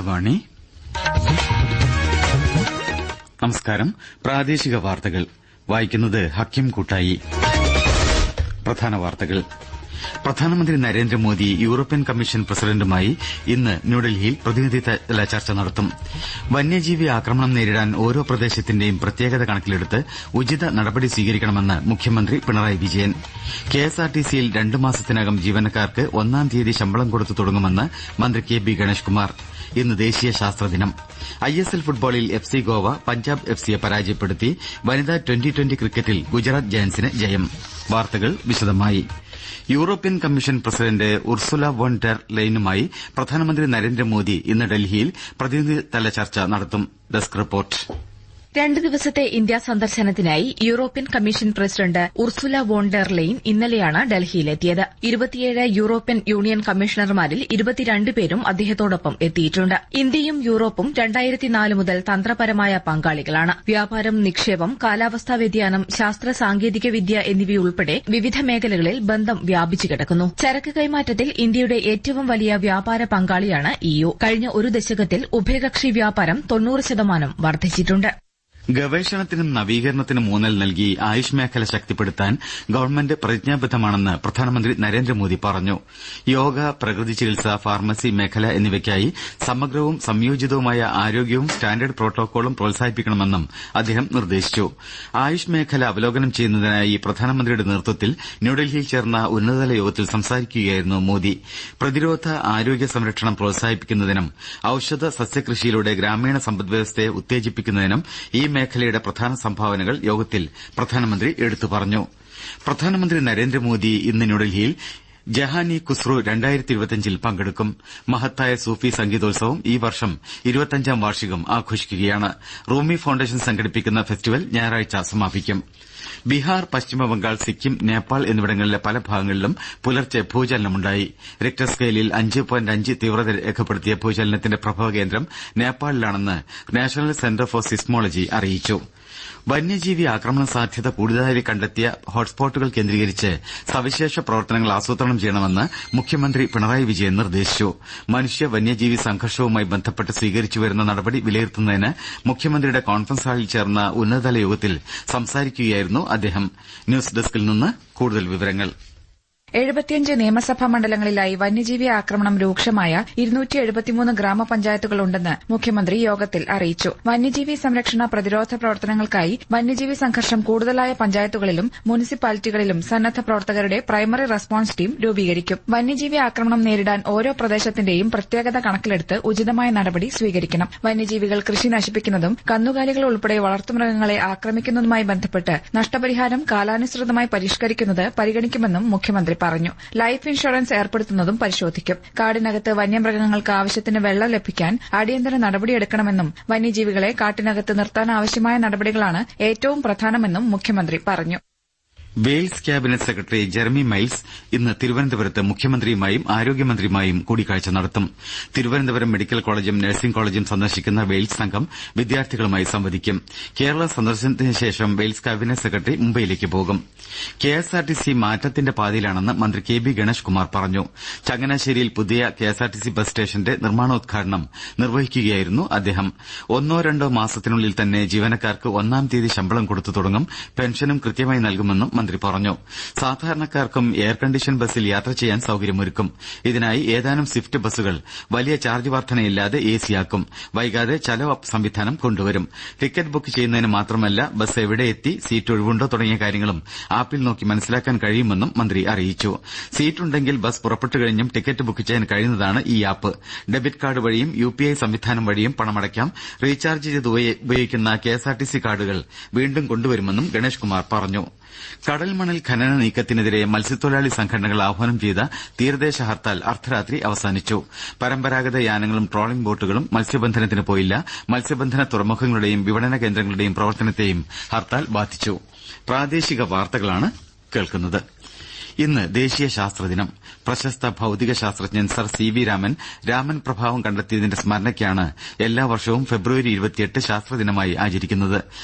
വാണി. നമസ്കാരം. പ്രാദേശിക വാർത്തകൾ വായിക്കുന്നത് ഹക്കിം കൂട്ടായി. പ്രധാന വാർത്തകൾ. പ്രധാനമന്ത്രി നരേന്ദ്രമോദി യൂറോപ്യൻ കമ്മീഷൻ പ്രസിഡന്റുമായി ഇന്ന് ന്യൂഡൽഹിയിൽ പ്രതിനിധിതല ചർച്ച നടത്തും. വന്യജീവി ആക്രമണം നേരിടാൻ ഓരോ പ്രദേശത്തിന്റെയും പ്രത്യേകത കണക്കിലെടുത്ത് ഉചിത നടപടി സ്വീകരിക്കണമെന്ന് മുഖ്യമന്ത്രി പിണറായി വിജയൻ. കെഎസ്ആർടിസിയിൽ 2 മാസത്തിനകം ജീവനക്കാർക്ക് 1-ാം തീയതി ശമ്പളം കൊടുത്തു തുടങ്ങുമെന്ന് മന്ത്രി കെ.ബി. ഗണേഷ് കുമാർ. ഇന്ന് ദേശീയ ശാസ്ത്രദിനം. ഐഎസ്എൽ ഫുട്ബോളിൽ എഫ്സി ഗോവ പഞ്ചാബ് എഫ്സിയെ പരാജയപ്പെടുത്തി. വനിതാ ട്വന്റി ക്രിക്കറ്റിൽ ഗുജറാത്ത് ജയന്റ്സിന് ജയം. വാർത്തകൾ വിശദമായി. European commission president Ursula von der ലെയനുമായി പ്രധാനമന്ത്രി നരേന്ദ്രമോദി ഇന്ന് ഡൽഹിയിൽ പ്രതിനിധിതല ചർച്ച നടത്തും. Desk report. 2 ദിവസത്തെ ഇന്ത്യാ സന്ദർശനത്തിനായി European commission president Ursula von der Leyen ഇന്നലെയാണ് ഡൽഹിയിലെത്തിയത്. 27 യൂറോപ്യൻ യൂണിയൻ കമ്മീഷണർമാരിൽ 22 പേരും അദ്ദേഹത്തോടൊപ്പം എത്തിയിട്ടുണ്ട്. ഇന്ത്യയും യൂറോപ്പും 2004 മുതൽ തന്ത്രപരമായ പങ്കാളികളാണ്. വ്യാപാരം, നിക്ഷേപം, കാലാവസ്ഥാ വ്യതിയാനം, ശാസ്ത്ര സാങ്കേതിക വിദ്യ എന്നിവയുൾപ്പെടെ വിവിധ മേഖലകളിൽ ബന്ധം വ്യാപിച്ചു കിടക്കുന്നു. ചരക്ക് കൈമാറ്റത്തിൽ ഇന്ത്യയുടെ ഏറ്റവും വലിയ വ്യാപാര പങ്കാളിയാണ് ഇയു. കഴിഞ്ഞ ഒരു ദശകത്തിൽ ഉഭയകക്ഷി വ്യാപാരം 90% വർദ്ധിച്ചിട്ടുണ്ട്. ഗവേഷണത്തിനും നവീകരണത്തിനും ഊന്നൽ നൽകി ആയുഷ് മേഖല ശക്തിപ്പെടുത്താൻ ഗവൺമെന്റ് പ്രതിജ്ഞാബദ്ധമാണെന്ന് പ്രധാനമന്ത്രി നരേന്ദ്രമോദി പറഞ്ഞു. യോഗ, പ്രകൃതി ചികിത്സ, ഫാർമസി മേഖല എന്നിവയ്ക്കായി സമഗ്രവും സംയോജിതവുമായ ആരോഗ്യവും സ്റ്റാൻഡേർഡ് പ്രോട്ടോക്കോളും പ്രോത്സാഹിപ്പിക്കണമെന്നും അദ്ദേഹം നിർദ്ദേശിച്ചു. ആയുഷ് മേഖല അവലോകനം ചെയ്യുന്നതിനായി പ്രധാനമന്ത്രിയുടെ നേതൃത്വത്തിൽ ന്യൂഡൽഹിയിൽ ചേർന്ന ഉന്നതതല യോഗത്തിൽ സംസാരിക്കുകയായിരുന്നു മോദി. പ്രതിരോധ ആരോഗ്യ സംരക്ഷണം പ്രോത്സാഹിപ്പിക്കുന്നതിനും ഔഷധ സസ്യകൃഷിയിലൂടെ ഗ്രാമീണ സമ്പദ്വ്യവസ്ഥയെ ഉത്തേജിപ്പിക്കുന്നതിനും ഈ മേഖലയുടെ പ്രധാന സംഭാവനകൾ യോഗത്തിൽ പ്രധാനമന്ത്രി എടുത്തു പറഞ്ഞു. പ്രധാനമന്ത്രി നരേന്ദ്രമോദി ഇന്ന് ന്യൂഡൽഹിയിൽ ജഹാൻ-ഇ ഖുസ്രു 2025 പങ്കെടുക്കും. മഹത്തായ സൂഫി സംഗീതോത്സവം ഈ വർഷം 25-ാം വാർഷികം ആഘോഷിക്കുകയാണ്. റൂമി ഫൌണ്ടേഷൻ സംഘടിപ്പിക്കുന്ന ഫെസ്റ്റിവൽ ഞായറാഴ്ച സമാപിക്കും. ബീഹാർ, പശ്ചിമബംഗാൾ, സിക്കിം, നേപ്പാൾ എന്നിവിടങ്ങളിലെ പല ഭാഗങ്ങളിലും പുലർച്ചെ ഭൂചലനമുണ്ടായി. റിക്ടർ സ്കെയിലിൽ 5.5 തീവ്രത രേഖപ്പെടുത്തിയ ഭൂചലനത്തിന്റെ പ്രഭവകേന്ദ്രം നേപ്പാളിലാണെന്ന് നാഷണൽ സെന്റർ ഫോർ സിസ്മോളജി അറിയിച്ചു. വന്യജീവി ആക്രമണ സാധ്യത കൂടുതലായി കണ്ടെത്തിയ ഹോട്ട്സ്പോട്ടുകൾ കേന്ദ്രീകരിച്ച് സവിശേഷ പ്രവർത്തനങ്ങൾ ആസൂത്രണം ചെയ്യണമെന്ന് മുഖ്യമന്ത്രി പിണറായി വിജയൻ നിർദ്ദേശിച്ചു. മനുഷ്യ വന്യജീവി സംഘർഷവുമായി ബന്ധപ്പെട്ട് സ്വീകരിച്ചുവരുന്ന നടപടി വിലയിരുത്തുന്നതിന് മുഖ്യമന്ത്രിയുടെ കോൺഫറൻസ് ഹാളിൽ ചേർന്ന ഉന്നതതല യോഗത്തിൽ സംസാരിക്കുകയായിരുന്നു അദ്ദേഹം. ന്യൂസ് ഡെസ്കിൽ നിന്ന് കൂടുതൽ വിവരങ്ങൾ. 75 നിയമസഭാ മണ്ഡലങ്ങളിലായി വന്യജീവി ആക്രമണം രൂക്ഷമായ 273 ഗ്രാമപഞ്ചായത്തുകളുണ്ടെന്ന് മുഖ്യമന്ത്രി യോഗത്തിൽ അറിയിച്ചു. വന്യജീവി സംരക്ഷണ പ്രതിരോധ പ്രവർത്തനങ്ങൾക്കായി വന്യജീവി സംഘർഷം കൂടുതലായ പഞ്ചായത്തുകളിലും മുനിസിപ്പാലിറ്റികളിലും സന്നദ്ധ പ്രവർത്തകരുടെ പ്രൈമറി റെസ്പോൺസ് ടീം രൂപീകരിക്കും. വന്യജീവി ആക്രമണം നേരിടാൻ ഓരോ പ്രദേശത്തിന്റെയും പ്രത്യേകത കണക്കിലെടുത്ത് ഉചിതമായ നടപടി സ്വീകരിക്കണം. വന്യജീവികൾ കൃഷി നശിപ്പിക്കുന്നതും കന്നുകാലികൾ ഉൾപ്പെടെ വളർത്തുമൃഗങ്ങളെ ആക്രമിക്കുന്നതുമായി ബന്ധപ്പെട്ട് നഷ്ടപരിഹാരം കാലാനുസൃതമായി പരിഷ്കരിക്കുന്നത് പരിഗണിക്കുമെന്നും മുഖ്യമന്ത്രി പറഞ്ഞു. ലൈഫ് ഇൻഷുറൻസ് ഏർപ്പെടുത്തുന്നതും പരിശോധിക്കും. കാടിനകത്ത് വന്യമൃഗങ്ങൾക്ക് ആവശ്യത്തിന് വെള്ളം ലഭിക്കാൻ അടിയന്തര നടപടിയെടുക്കണമെന്നും വന്യജീവികളെ കാട്ടിനകത്ത് നിർത്താനാവശ്യമായ നടപടികളാണ് ഏറ്റവും പ്രധാനമെന്നും മുഖ്യമന്ത്രി പറഞ്ഞു. Wales cabinet secretary Jeremy miles ഇന്ന് തിരുവനന്തപുരത്ത് മുഖ്യമന്ത്രിയുമായും ആരോഗ്യമന്ത്രിയുമായും കൂടിക്കാഴ്ച നടത്തും. തിരുവനന്തപുരം മെഡിക്കൽ കോളേജും നഴ്സിംഗ് കോളേജും സന്ദർശിക്കുന്ന വെയിൽസ് സംഘം വിദ്യാർത്ഥികളുമായി സംവദിക്കും. കേരള സന്ദർശനത്തിന് ശേഷം വെയിൽസ് ക്യാബിനറ്റ് സെക്രട്ടറി മുംബൈയിലേക്ക് പോകും. കെഎസ്ആർടിസി മാറ്റത്തിന്റെ പാതയിലാണെന്ന് മന്ത്രി കെ.ബി. ഗണേഷ് കുമാർ പറഞ്ഞു. ചങ്ങനാശ്ശേരിയിൽ പുതിയ കെഎസ്ആർടിസി ബസ് സ്റ്റേഷന്റെ നിർമ്മാണോദ്ഘാടനം നിർവഹിക്കുകയായിരുന്നു അദ്ദേഹം. 1-2 മാസത്തിനുള്ളിൽ തന്നെ ജീവനക്കാർക്ക് 1-ാം തീയതി ശമ്പളം കൊടുത്തു തുടങ്ങും. പെൻഷനും കൃത്യമായി നൽകുമെന്നും മന്ത്രി പറഞ്ഞു. സാധാരണക്കാർക്കും എയർ കണ്ടീഷൻ ബസ്സിൽ യാത്ര ചെയ്യാൻ സൌകര്യമൊരുക്കും. ഇതിനായി ഏതാനും സ്വിഫ്റ്റ് ബസ്സുകൾ വലിയ ചാർജ് വർധനയില്ലാതെ എസിയാക്കും. വൈകാതെ ചലോ സംവിധാനം കൊണ്ടുവരും. ടിക്കറ്റ് ബുക്ക് ചെയ്യുന്നതിന് മാത്രമല്ല, ബസ് എവിടെ എത്തി, സീറ്റ് ഒഴിവുണ്ടോ തുടങ്ങിയ കാര്യങ്ങളും ആപ്പിൽ നോക്കി മനസ്സിലാക്കാൻ കഴിയുമെന്നും മന്ത്രി അറിയിച്ചു. സീറ്റുണ്ടെങ്കിൽ ബസ് പുറപ്പെട്ടു കഴിഞ്ഞും ടിക്കറ്റ് ബുക്ക് ചെയ്യാൻ കഴിയുന്നതാണ് ഈ ആപ്പ്. ഡെബിറ്റ് കാർഡ് വഴിയും യുപിഐ സംവിധാനം വഴിയും പണമടയ്ക്കാം. റീചാർജ് ചെയ്ത് ഉപയോഗിക്കുന്ന കെഎസ്ആർടിസി കാർഡുകൾ വീണ്ടും കൊണ്ടുവരുമെന്നും ഗണേഷ് കുമാർ പറഞ്ഞു. കടൽമണൽ ഖനന നീക്കത്തിനെതിരെ മത്സ്യത്തൊഴിലാളി സംഘടനകൾ ആഹ്വാനം ചെയ്ത തീരദേശ ഹർത്താൽ അർദ്ധരാത്രി അവസാനിച്ചു. പരമ്പരാഗത യാനങ്ങളും ട്രോളിംഗ് ബോട്ടുകളും മത്സ്യബന്ധനത്തിന് പോയില്ല. മത്സ്യബന്ധന തുറമുഖങ്ങളുടെയും വിപണന കേന്ദ്രങ്ങളുടെയും പ്രവർത്തനത്തെയും ഹർത്താൽ ബാധിച്ചു. പ്രാദേശിക വാർത്തകളാണ് കേൾക്കുന്നത്. ഇന്ന് ദേശീയ ശാസ്ത്രദിനം. പ്രശസ്ത ഭൌതിക ശാസ്ത്രജ്ഞൻ സർ CV രാമൻ പ്രഭാവം കണ്ടെത്തിയതിന്റെ സ്മരണയ്ക്കാണ് എല്ലാ വർഷവും ഫെബ്രുവരി 28 ശാസ്ത്രദിനമായി ആചരിക്കുന്നത്.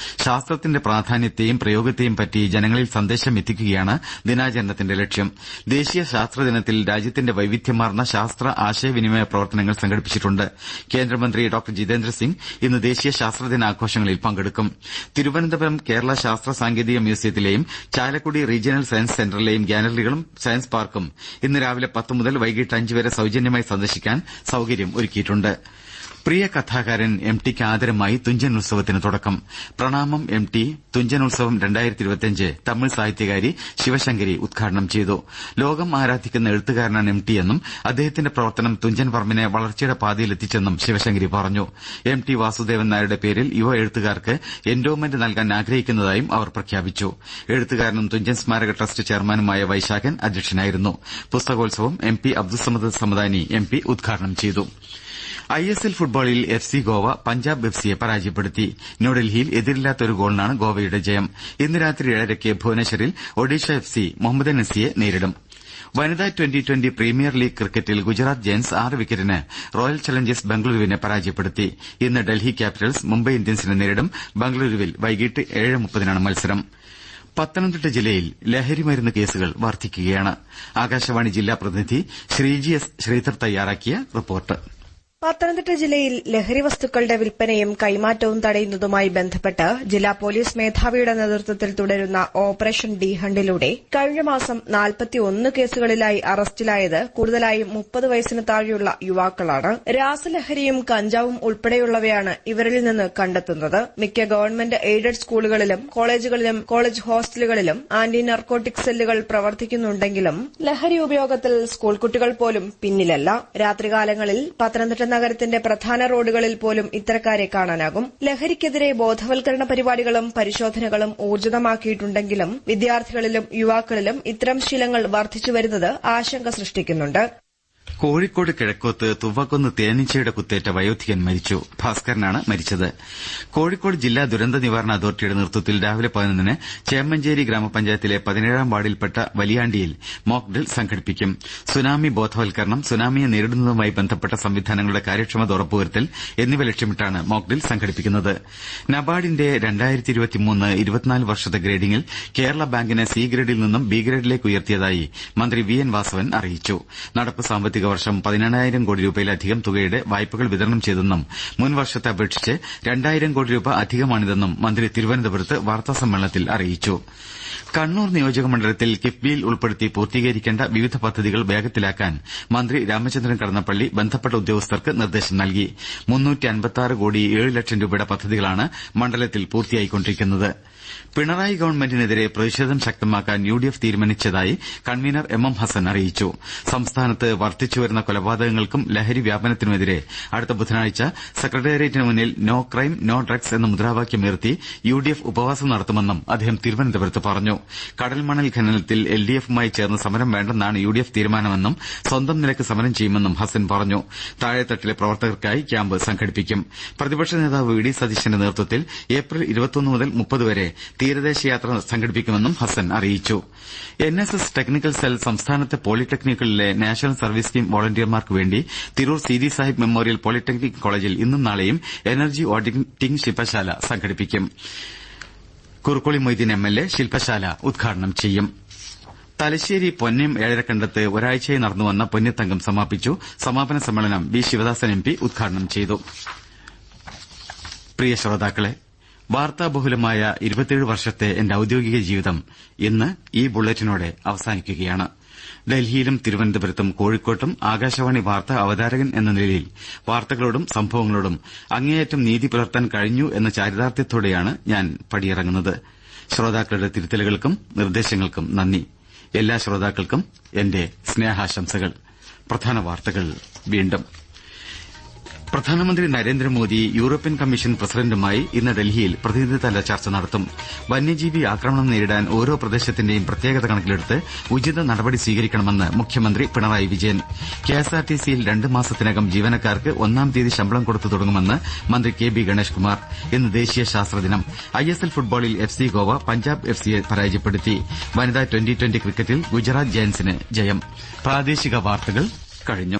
ശാസ്ത്രത്തിന്റെ പ്രാധാന്യത്തെയും പ്രയോഗത്തെയും പറ്റി ജനങ്ങളിൽ സന്ദേശം എത്തിക്കുകയാണ് ദിനാചരണത്തിന്റെ ലക്ഷ്യം. ദേശീയ ശാസ്ത്രദിനത്തിൽ രാജ്യത്തിന്റെ വൈവിധ്യമാർന്ന ശാസ്ത്ര ആശയവിനിമയ പ്രവർത്തനങ്ങൾ സംഘടിപ്പിച്ചിട്ടുണ്ട്. കേന്ദ്രമന്ത്രി ഡോക്ടർ ജിതേന്ദ്ര സിംഗ് ഇന്ന് ദേശീയ ശാസ്ത്രദിനാഘോഷങ്ങളിൽ പങ്കെടുക്കും. തിരുവനന്തപുരം കേരള ശാസ്ത്ര സാങ്കേതിക മ്യൂസിയത്തിലെയും ചാലക്കുടി റീജിയണൽ സയൻസ് സെന്ററിലെയും ഗാലറികളും സയൻസ് പാർക്കും ഇന്ന് രാവിലെ 10 മുതൽ വൈകിട്ട് 5 വരെ സൌജന്യമായി സന്ദർശിക്കാൻ സൌകര്യം ഒരുക്കിയിട്ടുണ്ട്. പ്രിയ കഥാകാരൻ MT ക്ക് ആദരമായി തുഞ്ചൻ ഉത്സവത്തിന് തുടക്കം. പ്രണാമം MT തുഞ്ചൻ ഉത്സവം 2025 തമിഴ് സാഹിത്യകാരി ശിവശങ്കരി ഉദ്ഘാടനം ചെയ്തു. ലോകം ആരാധിക്കുന്ന എഴുത്തുകാരനാണ് MT എന്നും അദ്ദേഹത്തിന്റെ പ്രവർത്തനം തുഞ്ചൻ പറമ്പിനെ വളർച്ചയുടെ പാതയിലെത്തിച്ചെന്നും ശിവശങ്കരി പറഞ്ഞു. MT വാസുദേവൻ നായരുടെ പേരിൽ യുവ എഴുത്തുകാർക്ക് എൻഡോമെന്റ് നൽകാൻ ആഗ്രഹിക്കുന്നതായും അവർ പ്രഖ്യാപിച്ചു. എഴുത്തുകാരനും തുഞ്ചൻ സ്മാരക ട്രസ്റ്റ് ചെയർമാനുമായ വൈശാഖൻ അധ്യക്ഷനായിരുന്നു. പുസ്തകോത്സവം MP അബ്ദുസമദ് സമദാനി MP ഉദ്ഘാടനം ചെയ്തു. ISL ഫുട്ബോളിൽ FC ഗോവ പഞ്ചാബ് FCയെ പരാജയപ്പെടുത്തി. ന്യൂഡൽഹിയിൽ എതിരില്ലാത്ത ഒരു ഗോളിനാണ് ഗോവയുടെ ജയം. ഇന്ന് രാത്രി 7:30 ഭുവനേശ്വറിൽ ഒഡീഷ FC മുഹമ്മദൻ NCയെ നേരിടും. വനിതാ 2020 പ്രീമിയർ ലീഗ് ക്രിക്കറ്റിൽ ഗുജറാത്ത് ജയന്റ്സ് 6 വിക്കറ്റിന് റോയൽ ചലഞ്ചേഴ്സ് ബംഗളൂരുവിനെ പരാജയപ്പെടുത്തി. ഇന്ന് ഡൽഹി ക്യാപിറ്റൽസ് മുംബൈ ഇന്ത്യൻസിനെ നേരിടും. ബംഗളൂരുവിൽ വൈകിട്ട് 7:30 മത്സരം. പത്തനംതിട്ട ജില്ലയിൽ ലഹരിമരുന്ന് കേസുകൾ വർദ്ധിക്കുകയാണ്. ആകാശവാണി ജില്ലാ പ്രതിനിധി ശ്രീജി S ശ്രീധർ തയ്യാറാക്കിയ റിപ്പോർട്ട്. പത്തനംതിട്ട ജില്ലയിൽ ലഹരി വസ്തുക്കളുടെ വിൽപ്പനയും കൈമാറ്റവും തടയുന്നതുമായി ബന്ധപ്പെട്ട് ജില്ലാ പോലീസ് മേധാവിയുടെ നേതൃത്വത്തിൽ തുടരുന്ന ഓപ്പറേഷൻ ഡി ഹണ്ടിലൂടെ കഴിഞ്ഞ മാസം 41 കേസുകളിലായി അറസ്റ്റിലായത് കൂടുതലായും 30 വയസ്സിന് താഴെയുള്ള യുവാക്കളാണ്. രാസലഹരിയും കഞ്ചാവും ഉൾപ്പെടെയുള്ളവയാണ് ഇവരിൽ നിന്ന് കണ്ടെത്തുന്നത്. മിക്ക ഗവൺമെന്റ് എയ്ഡഡ് സ്കൂളുകളിലും കോളേജുകളിലും കോളേജ് ഹോസ്റ്റലുകളിലും ആന്റി നർക്കോട്ടിക് സെല്ലുകൾ പ്രവർത്തിക്കുന്നുണ്ടെങ്കിലും ലഹരി ഉപയോഗത്തിൽ സ്കൂൾ കുട്ടികൾ പോലും പിന്നിലല്ല. രാത്രികാലങ്ങളിൽ പത്തനംതിട്ട നഗരത്തിന്റെ പ്രധാന റോഡുകളിൽ പോലും ഇത്തരക്കാരെ കാണാനാകും. ലഹരിക്കെതിരെ ബോധവൽക്കരണ പരിപാടികളും പരിശോധനകളും ഊർജിതമാക്കിയിട്ടുണ്ടെങ്കിലും വിദ്യാർത്ഥികളിലും യുവാക്കളിലും ഇത്തരം ശീലങ്ങൾ വർദ്ധിച്ചുവരുന്നത് ആശങ്ക സൃഷ്ടിക്കുന്നുണ്ട്. കോഴിക്കോട് കിഴക്കോത്ത് തുവ്വക്കുന്ന് തേനീച്ചയുടെ കുത്തേറ്റ വയോധികൻ മരിച്ചു. ഭാസ്കരനാണ് മരിച്ചത്. കോഴിക്കോട് ജില്ലാ ദുരന്ത നിവാരണ അതോറിറ്റിയുടെ നേതൃത്വത്തിൽ രാവിലെ 11-ന് ചേമ്മഞ്ചേരി ഗ്രാമപഞ്ചായത്തിലെ 17-ാം വാർഡിൽപ്പെട്ട വലിയാണ്ടിയിൽ മോക്ക് ഡ്രിൽ സംഘടിപ്പിക്കും. സുനാമി ബോധവൽക്കരണം, സുനാമിയെ നേരിടുന്നതുമായി ബന്ധപ്പെട്ട സംവിധാനങ്ങളുടെ കാര്യക്ഷമത ഉറപ്പുവരുത്തൽ എന്നിവ ലക്ഷ്യമിട്ടാണ് മോക്ക് ഡ്രിൽ സംഘടിപ്പിക്കുന്നത്. നബാർഡിന്റെ 2023-24 വർഷത്തെ ഗ്രേഡിംഗിൽ കേരള ബാങ്കിനെ C ഗ്രേഡിൽ നിന്നും B ഗ്രേഡിലേക്ക് ഉയർത്തിയതായി മന്ത്രി VN വാസവൻ അറിയിച്ചു. നടപ്പ് സാമ്പത്തിക വർഷം 18,000 കോടി രൂപയിലധികം തുകയുടെ വായ്പകൾ വിതരണം ചെയ്തെന്നും മുൻ വർഷത്തെ അപേക്ഷിച്ച് 2,000 കോടി രൂപ അധികമാണിതെന്നും മന്ത്രി തിരുവനന്തപുരത്ത് വാർത്താസമ്മേളനത്തിൽ അറിയിച്ചു. കണ്ണൂർ നിയോജകമണ്ഡലത്തിൽ കിഫ്ബിയിൽ ഉൾപ്പെടുത്തി പൂർത്തീകരിക്കേണ്ട വിവിധ പദ്ധതികൾ വേഗത്തിലാക്കാൻ മന്ത്രി രാമചന്ദ്രൻ കടന്നപ്പള്ളി ബന്ധപ്പെട്ട ഉദ്യോഗസ്ഥർക്ക് നിർദ്ദേശം നൽകി. 356 കോടി 7 ലക്ഷം രൂപയുടെ പദ്ധതികളാണ് മണ്ഡലത്തിൽ പൂർത്തിയായിക്കൊണ്ടിരിക്കുന്നത്. പിണറായി ഗവൺമെന്റിനെതിരെ പ്രതിഷേധം ശക്തമാക്കാൻ UDF തീരുമാനിച്ചതായി കൺവീനർ MM ഹസൻ അറിയിച്ചു. സംസ്ഥാനത്ത് വർദ്ധിച്ചുവരുന്ന കൊലപാതകങ്ങൾക്കും ലഹരി വ്യാപനത്തിനുമെതിരെ അടുത്ത ബുധനാഴ്ച സെക്രട്ടേറിയറ്റിന് മുന്നിൽ നോ ക്രൈം നോ ഡ്രഗ്സ് എന്ന മുദ്രാവാക്യമുയർത്തി UDF ഉപവാസം നടത്തുമെന്നും അദ്ദേഹം തിരുവനന്തപുരത്ത് പറഞ്ഞു. കടൽമണൽ ഖനനത്തിൽ LDFുമായി ചേർന്ന് സമരം വേണ്ടെന്നാണ് UDF തീരുമാനമെന്നും സ്വന്തം നിലയ്ക്ക് സമരം ചെയ്യുമെന്നും ഹസൻ പറഞ്ഞു. താഴെത്തട്ടിലെ പ്രവർത്തകർക്കായി ക്യാമ്പ് സംഘടിപ്പിക്കും. പ്രതിപക്ഷ നേതാവ് VD സതീശന്റെ നേതൃത്വത്തിൽ ഏപ്രിൽ 21 മുതൽ 30 വരെ തീരദേശ യാത്ര സംഘടിപ്പിക്കുമെന്നും ഹസൻ അറിയിച്ചു. NSS ടെക്നിക്കൽ സെൽ സംസ്ഥാനത്തെ പോളിടെക്നിക്കുകളിലെ നാഷണൽ സർവീസ് സ്കീം വോളണ്ടിയർമാർക്ക് വേണ്ടി തിരൂർ സീതി സാഹിബ് മെമ്മോറിയൽ പോളിടെക്നിക് കോളേജിൽ ഇന്നും നാളെയും എനർജി ഓഡിറ്റിംഗ് ശില്പശാല സംഘടിപ്പിക്കും. കുറുക്കോളി മൊയ്തീൻ MLA ശില്പശാല ഉദ്ഘാടനം ചെയ്യും. തലശ്ശേരി പൊന്നം ഏഴരക്കണ്ടത്ത് ഒരാഴ്ചയായി നടന്നുവന്ന പൊന്നിത്തങ്കം സമാപിച്ചു. സമാപന സമ്മേളനം B ശിവദാസൻ MP ഉദ്ഘാടനം ചെയ്തു. പ്രിയ ശ്രോതാക്കളെ, വാർത്താബഹുലമായ 27 വർഷത്തെ എന്റെ ഔദ്യോഗിക ജീവിതം ഇന്ന് ഈ ബുള്ളറ്റിനോടെ അവസാനിക്കുകയാണ്. ഡൽഹിയിലും തിരുവനന്തപുരത്തും കോഴിക്കോട്ടും ആകാശവാണി വാർത്താ അവതാരകൻ എന്ന നിലയിൽ വാർത്തകളോടും സംഭവങ്ങളോടും അങ്ങേയറ്റം നീതി പുലർത്താൻ കഴിഞ്ഞു എന്ന ചാരിതാർത്ഥ്യത്തോടെയാണ് ഞാൻ പടിയിറങ്ങുന്നത്. ശ്രോതാക്കളുടെ തിരുത്തലുകൾക്കും നിർദ്ദേശങ്ങൾക്കും നന്ദി. എല്ലാ ശ്രോതാക്കൾക്കും എന്റെ സ്നേഹാശംസകൾ. പ്രധാന വാർത്തകൾ വീണ്ടും. പ്രധാനമന്ത്രി നരേന്ദ്രമോദി യൂറോപ്യൻ കമ്മീഷൻ പ്രസിഡന്റുമായി ഇന്ന് ഡൽഹിയിൽ പ്രതിനിധിതല ചർച്ച നടത്തും. വന്യജീവി ആക്രമണം നേരിടാൻ ഓരോ പ്രദേശത്തിന്റെയും പ്രത്യേകത കണക്കിലെടുത്ത് ഉചിത നടപടി സ്വീകരിക്കണമെന്ന് മുഖ്യമന്ത്രി പിണറായി വിജയൻ. കെഎസ്ആർടിസിയിൽ 2 മാസത്തിനകം ജീവനക്കാർക്ക് 1-ാം തീയതി ശമ്പളം കൊടുത്തു തുടങ്ങുമെന്ന് മന്ത്രി കെ ബി ഗണേഷ് കുമാർ. ഇന്ന് ദേശീയ ശാസ്ത്രദിനം. ഐഎസ്എൽ ഫുട്ബോളിൽ എഫ്സി ഗോവ പഞ്ചാബ് എഫ്സിയെ പരാജയപ്പെടുത്തി. വനിതാ 2020 ക്രിക്കറ്റിൽ ഗുജറാത്ത് ജയന്റ്സിന് ജയം. പ്രാദേശിക വാർത്തകൾ കഴിഞ്ഞു.